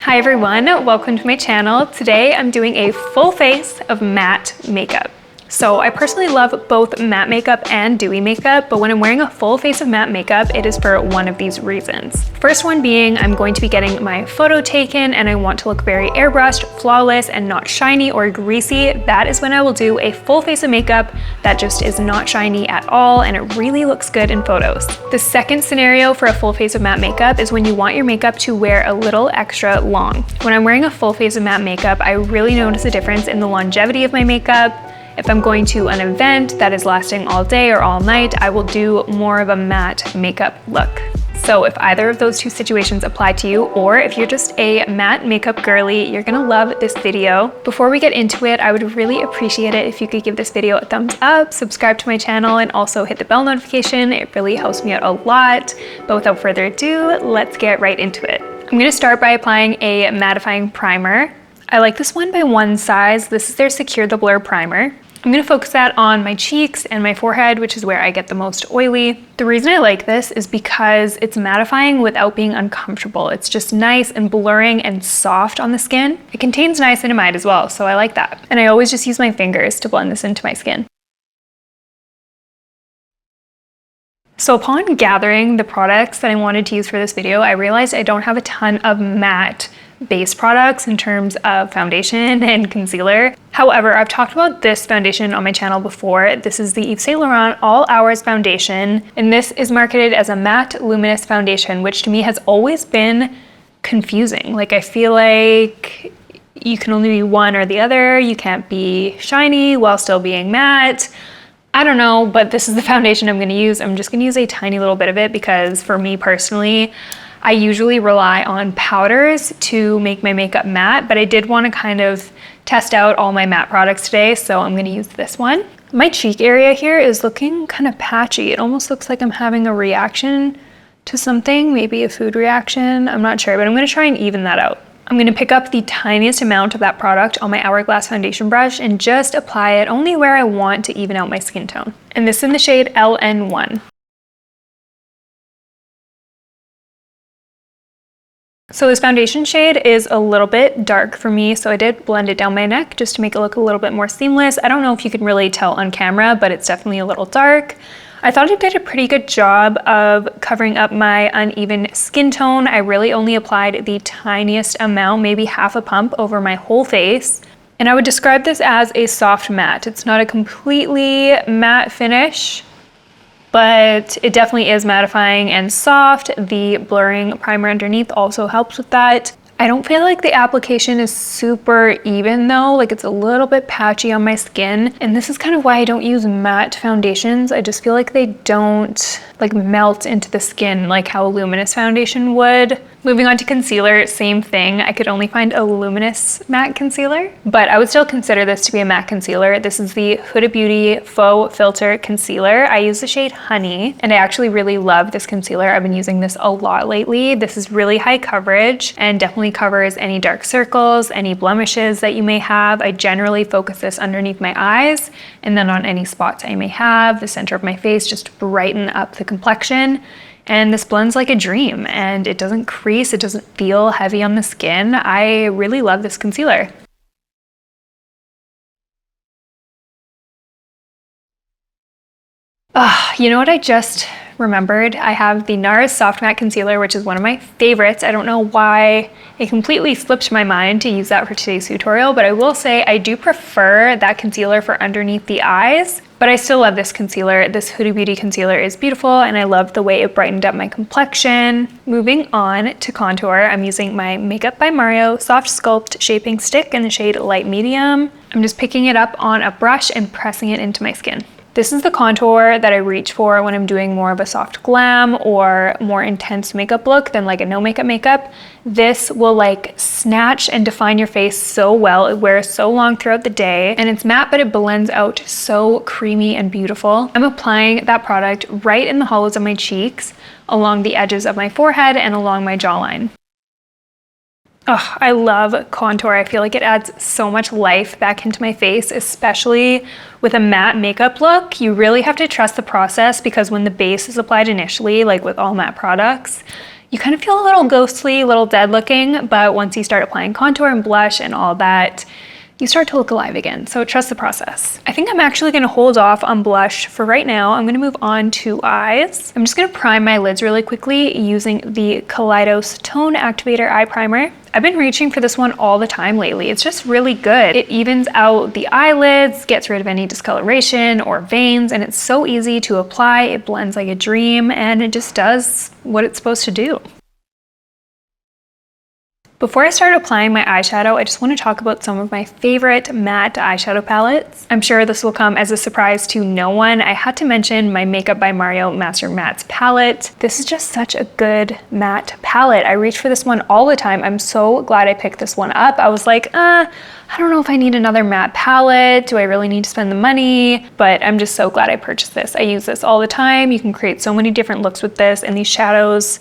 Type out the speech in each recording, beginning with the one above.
Hi everyone, welcome to my channel. Today I'm doing a full face of matte makeup. So I personally love both matte makeup and dewy makeup, but when I'm wearing a full face of matte makeup, it is for one of these reasons. First one being I'm going to be getting my photo taken and I want to look very airbrushed, flawless, and not shiny or greasy. That is when I will do a full face of makeup that just is not shiny at all and it really looks good in photos. The second scenario for a full face of matte makeup is when you want your makeup to wear a little extra long. When I'm wearing a full face of matte makeup, I really notice a difference in the longevity of my makeup. If I'm going to an event that is lasting all day or all night, I will do more of a matte makeup look. So if either of those two situations apply to you, or if you're just a matte makeup girly, you're gonna love this video. Before we get into it, I would really appreciate it if you could give this video a thumbs up, subscribe to my channel, and also hit the bell notification. It really helps me out a lot. But without further ado, let's get right into it. I'm gonna start by applying a mattifying primer. I like this one by one size. This is their Secure the Blur primer. I'm gonna focus that on my cheeks and my forehead, which is where I get the most oily. The reason I like this is because it's mattifying without being uncomfortable. It's just nice and blurring and soft on the skin. It contains niacinamide as well, so I like that. And I always just use my fingers to blend this into my skin. So upon gathering the products that I wanted to use for this video, I realized I don't have a ton of matte base products in terms of foundation and concealer. However, I've talked about this foundation on my channel before. This is the Yves Saint Laurent All Hours foundation, and this is marketed as a matte luminous foundation, which to me has always been confusing. Like, I feel like you can only be one or the other. You can't be shiny while still being matte. I don't know, but this is the foundation I'm gonna use. I'm just gonna use a tiny little bit of it because for me personally, I usually rely on powders to make my makeup matte, but I did want to kind of test out all my matte products today, so I'm going to use this one. My cheek area here is looking kind of patchy. It almost looks like I'm having a reaction to something, maybe a food reaction. I'm not sure, but I'm going to try and even that out. I'm going to pick up the tiniest amount of that product on my Hourglass foundation brush and just apply it only where I want to even out my skin tone. And this is in the shade LN1. So this foundation shade is a little bit dark for me, so I did blend it down my neck just to make it look a little bit more seamless. I don't know if you can really tell on camera, but it's definitely a little dark. I thought it did a pretty good job of covering up my uneven skin tone. I really only applied the tiniest amount, maybe half a pump over my whole face. And I would describe this as a soft matte. It's not a completely matte finish, but it definitely is mattifying and soft. The blurring primer underneath also helps with that. I don't feel like the application is super even though, like it's a little bit patchy on my skin. And this is kind of why I don't use matte foundations. I just feel like they don't like melt into the skin like how a luminous foundation would. Moving on to concealer, same thing. I could only find a luminous matte concealer, but I would still consider this to be a matte concealer. This is the Huda Beauty Faux Filter Concealer. I use the shade Honey, and I actually really love this concealer. I've been using this a lot lately. This is really high coverage and definitely covers any dark circles, any blemishes that you may have. I generally focus this underneath my eyes and then on any spots I may have, the center of my face, just to brighten up the complexion. And this blends like a dream and it doesn't crease, it doesn't feel heavy on the skin. I really love this concealer. You know what I just remembered? I have the NARS Soft Matte Concealer, which is one of my favorites. I don't know why it completely slipped my mind to use that for today's tutorial, but I will say I do prefer that concealer for underneath the eyes, but I still love this concealer. This Huda Beauty concealer is beautiful and I love the way it brightened up my complexion. Moving on to contour, I'm using my Makeup by Mario Soft Sculpt Shaping Stick in the shade Light Medium. I'm just picking it up on a brush and pressing it into my skin. This is the contour that I reach for when I'm doing more of a soft glam or more intense makeup look than like a no makeup makeup. This will like snatch and define your face so well. It wears so long throughout the day and it's matte, but it blends out so creamy and beautiful. I'm applying that product right in the hollows of my cheeks, along the edges of my forehead and along my jawline. Oh, I love contour. I feel like it adds so much life back into my face, especially with a matte makeup look. You really have to trust the process because when the base is applied initially, like with all matte products, You kind of feel a little ghostly, a little dead looking, but once you start applying contour and blush and all that, you start to look alive again, so trust the process. I think I'm actually gonna hold off on blush for right now. I'm gonna move on to eyes. I'm just gonna prime my lids really quickly using the Kaleidos Tone Activator Eye Primer. I've been reaching for this one all the time lately. It's just really good. It evens out the eyelids, gets rid of any discoloration or veins, and it's so easy to apply. It blends like a dream, and it just does what it's supposed to do. Before I start applying my eyeshadow, I just want to talk about some of my favorite matte eyeshadow palettes. I'm sure this will come as a surprise to no one. I had to mention my Makeup by Mario Master Mattes palette. This is just such a good matte palette. I reach for this one all the time. I'm so glad I picked this one up. I was like, I don't know if I need another matte palette. Do I really need to spend the money? But I'm just so glad I purchased this. I use this all the time. You can create so many different looks with this, and these shadows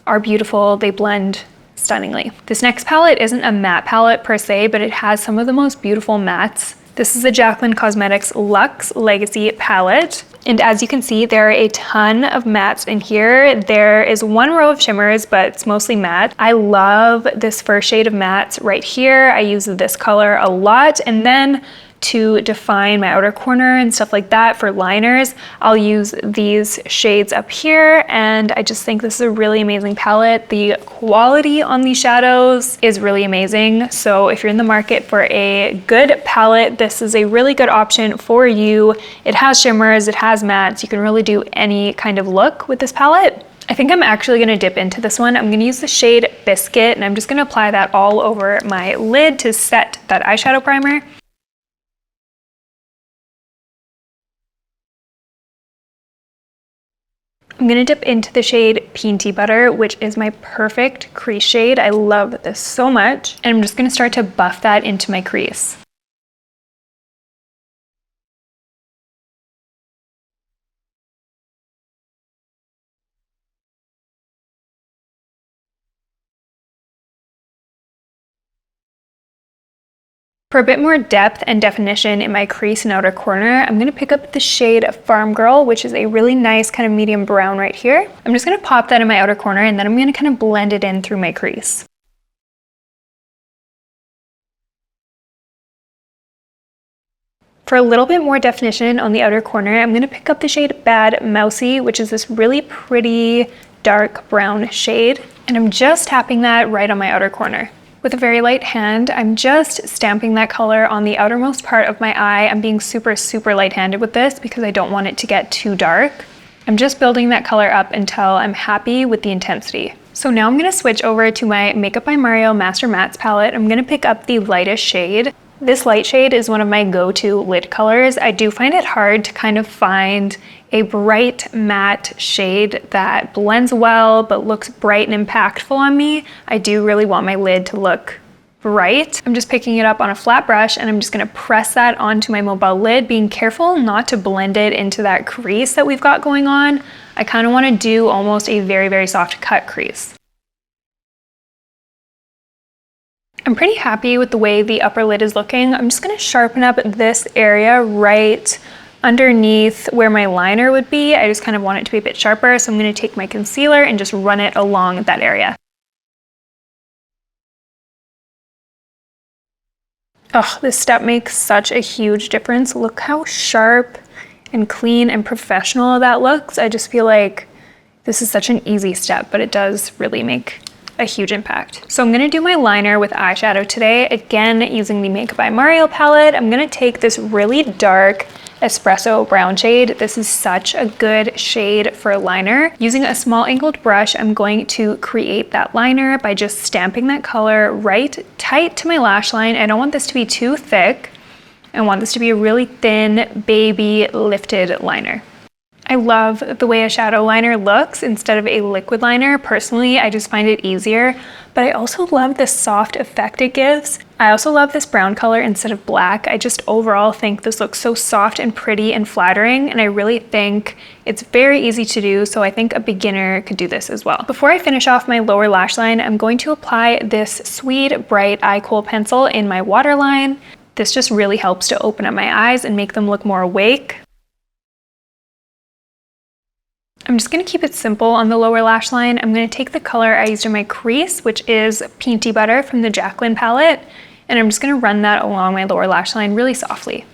are beautiful. They blend stunningly. This next palette isn't a matte palette per se, but it has some of the most beautiful mattes. This is the Jaclyn Cosmetics Luxe Legacy palette. And as you can see, there are a ton of mattes in here. There is one row of shimmers, but it's mostly matte. I love this first shade of mattes right here. I use this color a lot. And then to define my outer corner and stuff like that for liners, I'll use these shades up here, and I just think this is a really amazing palette. The quality on these shadows is really amazing, so if you're in the market for a good palette, this is a really good option for you. It has shimmers, it has mattes, you can really do any kind of look with this palette. I think I'm actually gonna dip into this one. I'm gonna use the shade Biscuit, and I'm just gonna apply that all over my lid to set that eyeshadow primer. I'm gonna dip into the shade Peanty Butter, which is my perfect crease shade. I love this so much. And I'm just gonna start to buff that into my crease. For a bit more depth and definition in my crease and outer corner, I'm gonna pick up the shade Farm Girl, which is a really nice kind of medium brown right here. I'm just gonna pop that in my outer corner, and then I'm gonna kind of blend it in through my crease. For a little bit more definition on the outer corner, I'm gonna pick up the shade Bad Mousy, which is this really pretty dark brown shade. And I'm just tapping that right on my outer corner. With a very light hand, I'm just stamping that color on the outermost part of my eye. I'm being super, super light-handed with this because I don't want it to get too dark. I'm just building that color up until I'm happy with the intensity. So now I'm gonna switch over to my Makeup by Mario Master Mattes palette. I'm gonna pick up the lightest shade. This light shade is one of my go-to lid colors. I do find it hard to kind of find a bright matte shade that blends well but looks bright and impactful on me. I do really want my lid to look bright. I'm just picking it up on a flat brush, and I'm just gonna press that onto my mobile lid, being careful not to blend it into that crease that we've got going on. I kind of want to do almost a very, very soft cut crease. I'm pretty happy with the way the upper lid is looking. I'm just gonna sharpen up this area right underneath where my liner would be. I just kind of want it to be a bit sharper, so I'm gonna take my concealer and just run it along that area. Oh, this step makes such a huge difference. Look how sharp and clean and professional that looks. I just feel like this is such an easy step, but it does really make a huge impact. So I'm gonna do my liner with eyeshadow today, again using the Makeup by Mario palette. I'm gonna take this really dark espresso brown shade. This is such a good shade for a liner. Using a small angled brush, I'm going to create that liner by just stamping that color right tight to my lash line. I don't want this to be too thick. I want this to be a really thin, baby lifted liner. I love the way a shadow liner looks instead of a liquid liner. Personally, I just find it easier, but I also love the soft effect it gives. I also love this brown color instead of black. I just overall think this looks so soft and pretty and flattering, and I really think it's very easy to do, so I think a beginner could do this as well. Before I finish off my lower lash line, I'm going to apply this Sweet Bright Eye Kohl pencil in my waterline. This just really helps to open up my eyes and make them look more awake. I'm just gonna keep it simple on the lower lash line. I'm gonna take the color I used in my crease, which is Peanty Butter from the Jaclyn palette, and I'm just gonna run that along my lower lash line really softly.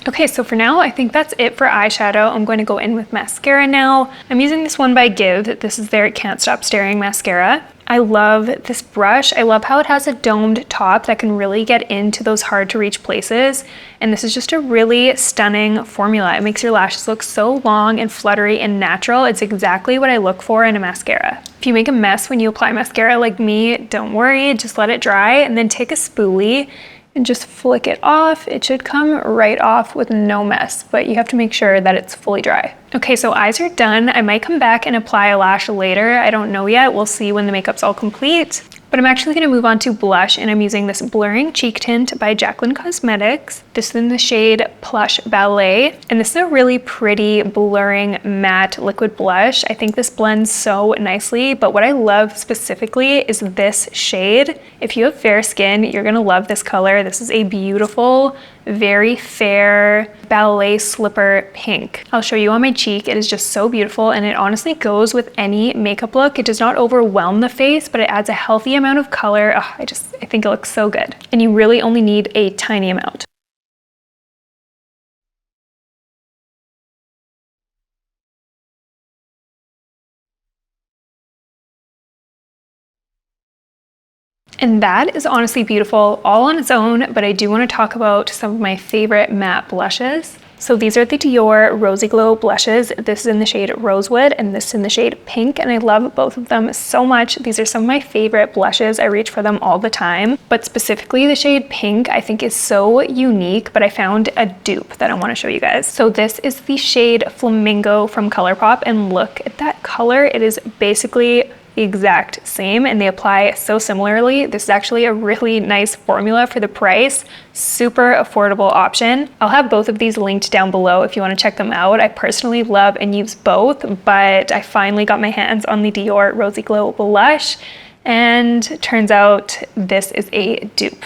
Okay, so for now, I think that's it for eyeshadow. I'm going to go in with mascara now. I'm using this one by Give. This is their Can't Stop Staring mascara. I love this brush. I love how it has a domed top that can really get into those hard to reach places. And this is just a really stunning formula. It makes your lashes look so long and fluttery and natural. It's exactly what I look for in a mascara. If you make a mess when you apply mascara like me, don't worry, just let it dry and then take a spoolie and just flick it off. It should come right off with no mess, but you have to make sure that it's fully dry. Okay, so eyes are done. I might come back and apply a lash later. I don't know yet. We'll see when the makeup's all complete. But I'm actually gonna move on to blush, and I'm using this Blurring Cheek Tint by Jaclyn Cosmetics. This is in the shade Plush Ballet, and this is a really pretty blurring matte liquid blush. I think this blends so nicely, but what I love specifically is this shade. If you have fair skin, you're gonna love this color. This is a beautiful, very fair ballet slipper pink. I'll show you on my cheek. It is just so beautiful, and it honestly goes with any makeup look. It does not overwhelm the face, but it adds a healthy amount of color. Oh, I think it looks so good. And you really only need a tiny amount. And that is honestly beautiful all on its own, but I do want to talk about some of my favorite matte blushes. So these are the Dior Rosy Glow blushes. This is in the shade Rosewood and this is in the shade Pink, and I love both of them so much. These are some of my favorite blushes. I reach for them all the time, but specifically the shade Pink I think is so unique, but I found a dupe that I want to show you guys. So this is the shade Flamingo from ColourPop, and look at that color. It is basically the exact same and they apply so similarly. This is actually a really nice formula for the price. Super affordable option. I'll have both of these linked down below if you want to check them out. I personally love and use both, but I finally got my hands on the Dior Rosy Glow blush, and turns out this is a dupe.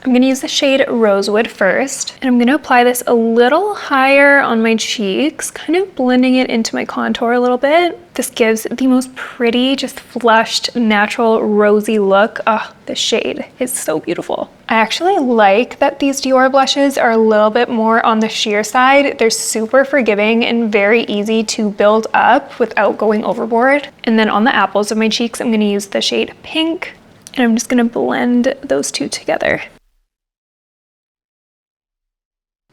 I'm going to use the shade Rosewood first, and I'm going to apply this a little higher on my cheeks, kind of blending it into my contour a little bit. This gives the most pretty, just flushed, natural, rosy look. Oh, the shade is so beautiful. I actually like that these Dior blushes are a little bit more on the sheer side. They're super forgiving and very easy to build up without going overboard. And then on the apples of my cheeks, I'm going to use the shade Pink, and I'm just going to blend those two together.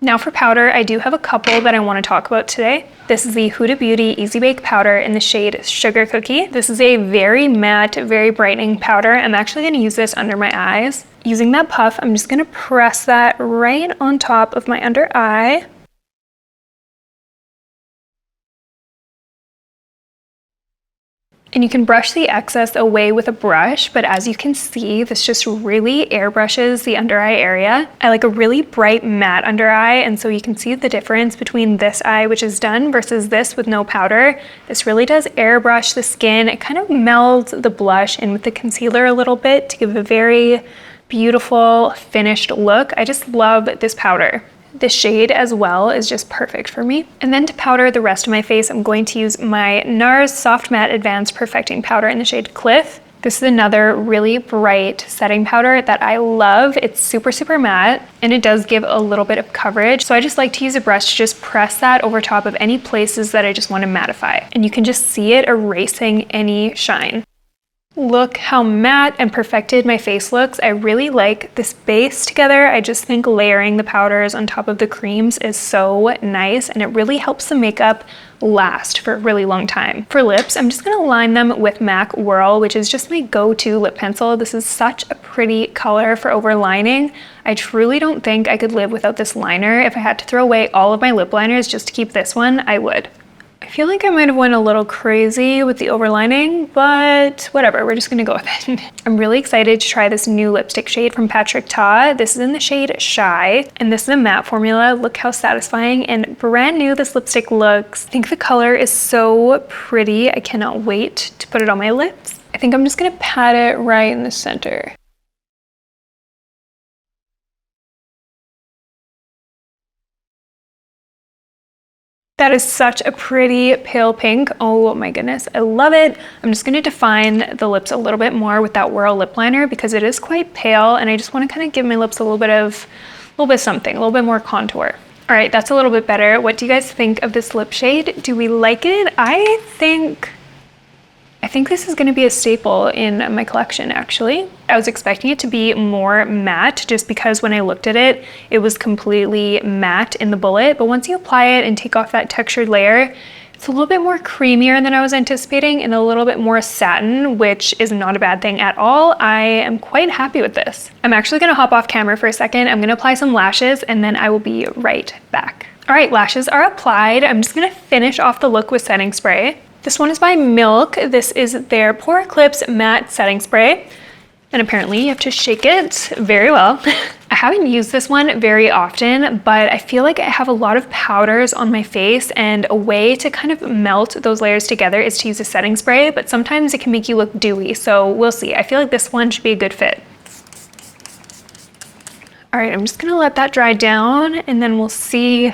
Now for powder, I do have a couple that I want to talk about today. This is the Huda Beauty Easy Bake Powder in the shade Sugar Cookie. This is a very matte, very brightening powder. I'm actually going to use this under my eyes. Using that puff, I'm just going to press that right on top of my under eye. And you can brush the excess away with a brush, but as you can see, this just really airbrushes the under eye area. I like a really bright matte under eye, and so you can see the difference between this eye, which is done, versus this with no powder. This really does airbrush the skin. It kind of melds the blush in with the concealer a little bit to give a very beautiful finished look. I just love this powder. This shade as well is just perfect for me. And then to powder the rest of my face, I'm going to use my NARS Soft Matte Advanced Perfecting Powder in the shade Cliff. This is another really bright setting powder that I love. It's super, super matte, and it does give a little bit of coverage. So I just like to use a brush to just press that over top of any places that I just want to mattify. And you can just see it erasing any shine. Look how matte and perfected my face looks. I really like this base together. I just think layering the powders on top of the creams is so nice, and it really helps the makeup last for a really long time. For lips, I'm just gonna line them with MAC Whirl, which is just my go-to lip pencil. This is such a pretty color for overlining. I truly don't think I could live without this liner. If I had to throw away all of my lip liners just to keep this one, I would. I feel like I might have went a little crazy with the overlining, but whatever, we're just gonna go with it. I'm really excited to try this new lipstick shade from Patrick Ta. This is in the shade Shy, and this is a matte formula. Look how satisfying and brand new this lipstick looks. I think the color is so pretty. I cannot wait to put it on my lips. I think I'm just gonna pat it right in the center. That is such a pretty pale pink. Oh my goodness, I love it. I'm just gonna define the lips a little bit more with that Whirl lip liner because it is quite pale and I just wanna kind of give my lips a little bit something, a little bit more contour. All right, that's a little bit better. What do you guys think of this lip shade? Do we like it? I think this is gonna be a staple in my collection, actually. I was expecting it to be more matte just because when I looked at it, it was completely matte in the bullet, but once you apply it and take off that textured layer, it's a little bit more creamier than I was anticipating and a little bit more satin, which is not a bad thing at all. I am quite happy with this. I'm actually gonna hop off camera for a second. I'm gonna apply some lashes and then I will be right back. All right, lashes are applied. I'm just gonna finish off the look with setting spray. This one is by Milk. This is their Pore Eclipse Matte Setting Spray. And apparently you have to shake it very well. I haven't used this one very often, but I feel like I have a lot of powders on my face and a way to kind of melt those layers together is to use a setting spray, but sometimes it can make you look dewy, so we'll see. I feel like this one should be a good fit. All right, I'm just gonna let that dry down and then we'll see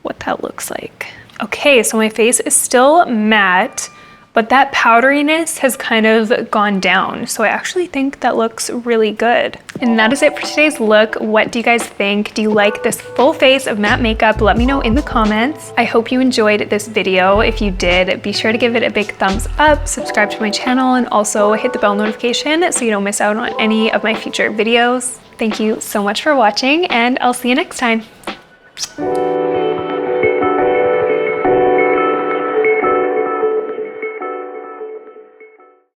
what that looks like. Okay, so my face is still matte, but that powderiness has kind of gone down. So I actually think that looks really good. And that is it for today's look. What do you guys think? Do you like this full face of matte makeup? Let me know in the comments. I hope you enjoyed this video. If you did, be sure to give it a big thumbs up, subscribe to my channel, and also hit the bell notification so you don't miss out on any of my future videos. Thank you so much for watching, and I'll see you next time.